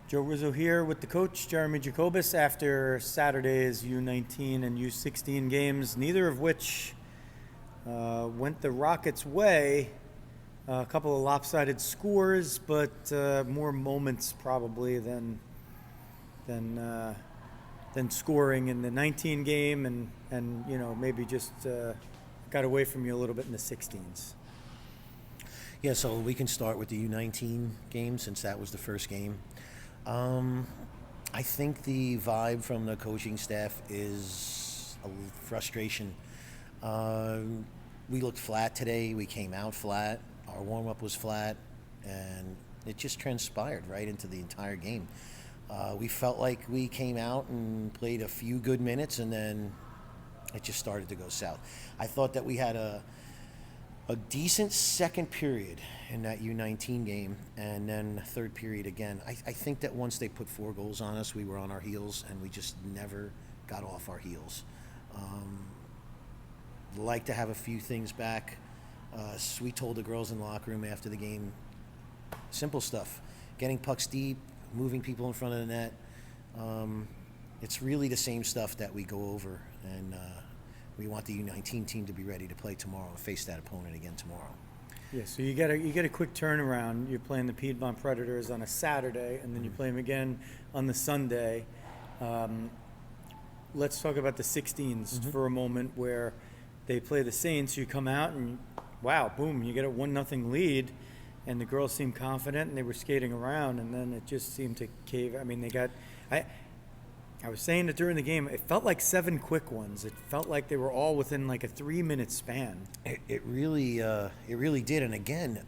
Joe Rizzo here with the coach, Jeremy Jacobus, after Saturday's U19 and U16 games, neither of which went the Rockets' way. A couple of lopsided scores, but more moments probably than uh, than scoring in the 19 game, and maybe just got away from you a little bit in the 16s. Yeah, so we can start with the U19 game since that was the first game. Um, I think the vibe from the coaching staff is a little frustration. We looked flat today. We came out flat. Our warm up was flat, and it just transpired right into the entire game. We felt like we came out and played a few good minutes, and then it just started to go south. I thought that we had a decent second period in that U19 game, and then third period again. I think that once they put 4 goals on us, we were on our heels, and we just never got off our heels. Like to have a few things back. We told the girls in the locker room after the game, simple stuff, getting pucks deep, moving people in front of the net. It's really the same stuff that we go over, and we want the U19 team to be ready to play tomorrow and face that opponent again tomorrow. Yeah, so you get a quick turnaround. You're playing the Piedmont Predators on a Saturday, and then you play them again on the Sunday. Let's talk about the 16s for a moment, where they play the Saints. You come out and wow, boom, you get a 1-0 lead, and the girls seemed confident and they were skating around, and then it just seemed to cave. I mean, I was saying it during the game. It felt like 7 quick ones. It felt like they were all within like a 3-minute span. It really did. And again,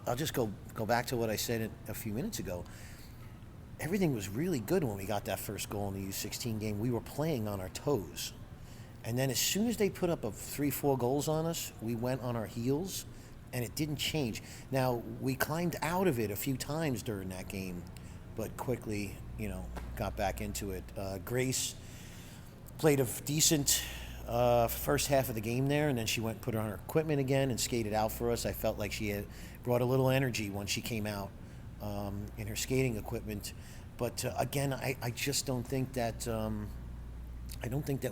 I'll just go back to what I said a few minutes ago. Everything was really good when we got that first goal in the U16 game. We were playing on our toes. And then as soon as they put up 3-4 goals on us, we went on our heels, and it didn't change. Now, we climbed out of it a few times during that game, but quickly, got back into it. Grace played a decent first half of the game there, and then she went and put on her equipment again and skated out for us. I felt like she had brought a little energy once she came out in her skating equipment. But again, I just don't think that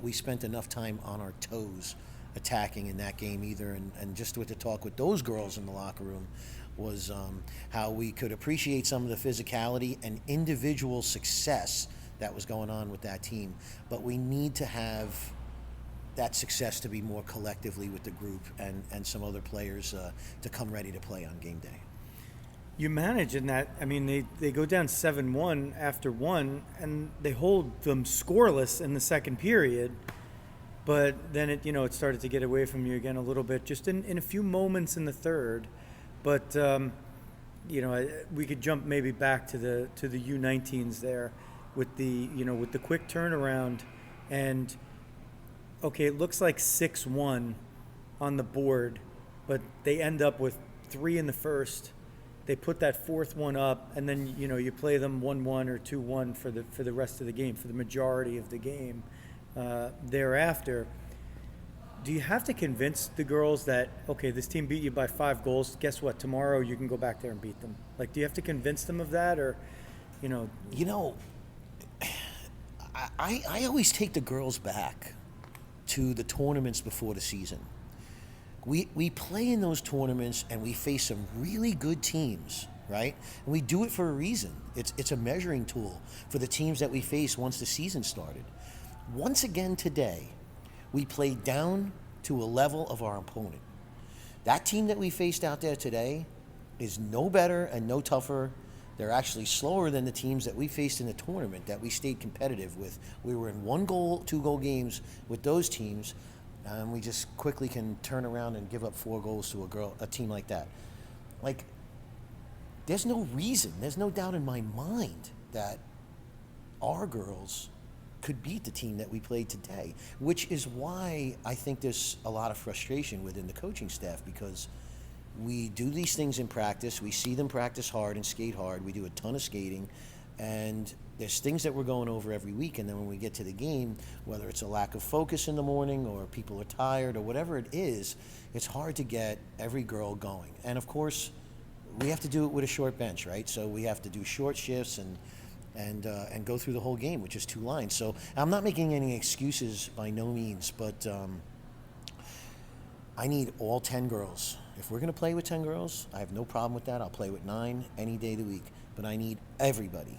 we spent enough time on our toes attacking in that game either. And just with the talk with those girls in the locker room was how we could appreciate some of the physicality and individual success that was going on with that team. But we need to have that success to be more collectively with the group and some other players to come ready to play on game day. You manage in that. I mean, they go down 7-1 after one, and they hold them scoreless in the second period. But then it started to get away from you again a little bit, just in a few moments in the third. But we could jump maybe back to the U19s there with the quick turnaround, and okay, it looks like 6-1 on the board, but they end up with 3 in the first. They put that fourth one up, and then you play them 1-1 or 2-1 for the rest of the game, for the majority of the game thereafter. Do you have to convince the girls that, okay, this team beat you by 5 goals, guess what, tomorrow you can go back there and beat them? Like, do you have to convince them of that, or I always take the girls back to the tournaments before the season. We play in those tournaments and we face some really good teams, right? And we do it for a reason. It's a measuring tool for the teams that we face once the season started. Once again today, we played down to a level of our opponent. That team that we faced out there today is no better and no tougher. They're actually slower than the teams that we faced in the tournament that we stayed competitive with. We were in 1-goal, 2-goal games with those teams, and we just quickly can turn around and give up 4 goals to a team like that. Like, there's no reason, there's no doubt in my mind that our girls could beat the team that we played today, which is why I think there's a lot of frustration within the coaching staff, because we do these things in practice, we see them practice hard and skate hard, we do a ton of skating, and there's things that we're going over every week, and then when we get to the game, whether it's a lack of focus in the morning or people are tired or whatever it is, it's hard to get every girl going. And of course, we have to do it with a short bench, right? So we have to do short shifts, and and go through the whole game with just 2 lines. So I'm not making any excuses by no means, but I need all 10 girls. If we're going to play with 10 girls, I have no problem with that. I'll play with 9 any day of the week. But I need everybody,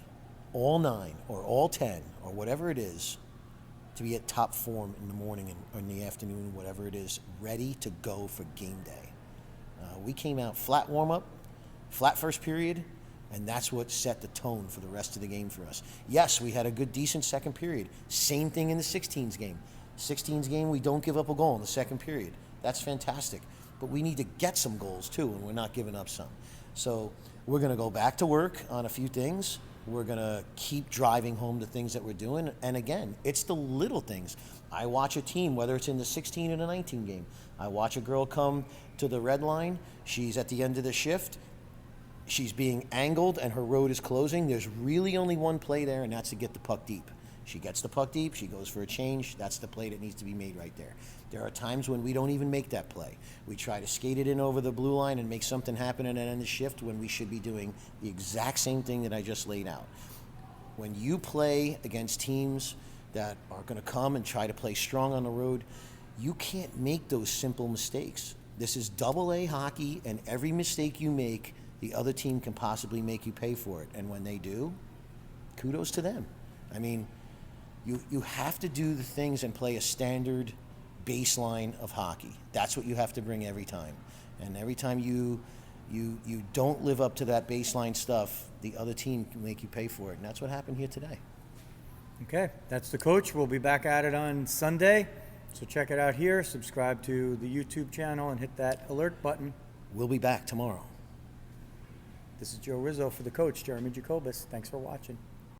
all 9 or all 10 or whatever it is, to be at top form in the morning and in the afternoon, whatever it is, ready to go for game day. We came out flat warm-up, flat first period, and that's what set the tone for the rest of the game for us. Yes, we had a good, decent second period. Same thing in the 16s game. 16s game, we don't give up a goal in the second period. That's fantastic. But we need to get some goals too, and we're not giving up some. So we're going to go back to work on a few things. We're going to keep driving home the things that we're doing. And again, it's the little things. I watch a team, whether it's in the 16 or the 19 game. I watch a girl come to the red line. She's at the end of the shift. She's being angled and her road is closing. There's really only one play there, and that's to get the puck deep. She gets the puck deep. She goes for a change. That's the play that needs to be made right there. There are times when we don't even make that play. We try to skate it in over the blue line and make something happen at the end of the shift when we should be doing the exact same thing that I just laid out. When you play against teams that are going to come and try to play strong on the road, you can't make those simple mistakes. This is AA hockey, and every mistake you make, the other team can possibly make you pay for it. And when they do, kudos to them. I mean, you have to do the things and play a standard baseline of hockey. That's what you have to bring every time. And every time you don't live up to that baseline stuff, the other team can make you pay for it. And that's what happened here today. Okay, that's the coach. We'll be back at it on Sunday. So check it out here. Subscribe to the YouTube channel and hit that alert button. We'll be back tomorrow. This is Joe Rizzo for the coach, Jeremy Jacobus. Thanks for watching.